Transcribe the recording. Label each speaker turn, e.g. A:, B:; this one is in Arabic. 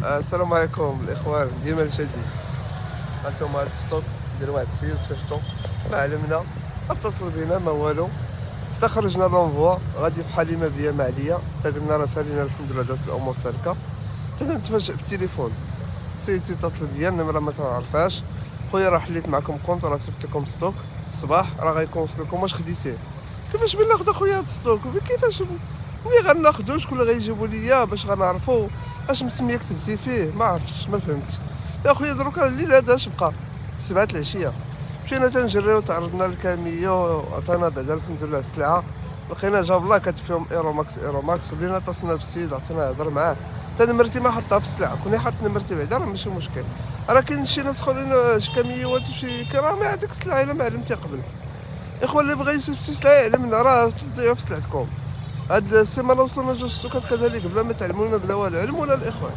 A: السلام عليكم الاخوان ديما الجديد. هانتوما هاد السطوك ديال واحد السيد صيفطو ما علمنا، اتصل بينا ما والو، حتى خرجنا لونفوا غادي في حليمه بيا مع عليا، حتى قلنا راه سالينا الحمد لله دازت الامور سالكه، حتى نتفاجئ بالتليفون السيد اتصل بيا النمره ما تنعرفهاش. خويا راه حليت معكم كونط، راه صيفط لكم ستوك الصباح راه غيكون وصل لكم، واش خديتيه؟ كيفاش بين ناخذ اخويا هاد الستوك؟ كيفاش ملي غناخدو شكون اللي غيجيبو ليا باش غنعرفو اش مسميه كتبتي فيه؟ ما عرفتش ما فهمتش. تا اخويا دروكا الليل هذا اش بقى 7 العشيه، مشينا تنجريو تعرضنا للكاميو عطانا بعدا الحمد لله السلعه، لقينا جاب الله كاتب فيهم ايرو ماكس ولينا اتصلنا بالسيد عطينا هضر معاه، حتى نمرتي ما حطها في السلعه، كوني حط نمرتي بعدا راه ماشي مشكل. راه كاين شي ناس اخرين شي كاميوات وشي كرامه هذيك السلعه الا ما علمتي قبل. اخوان اللي بغى يصيفط شي سلعه يعلمنا راه تضيعوا في سلعتكم. هاد السيمانه وصلنا جوج ستوكات كذلك بلا ما تعلمونا بلا والو، علمونا الاخوان.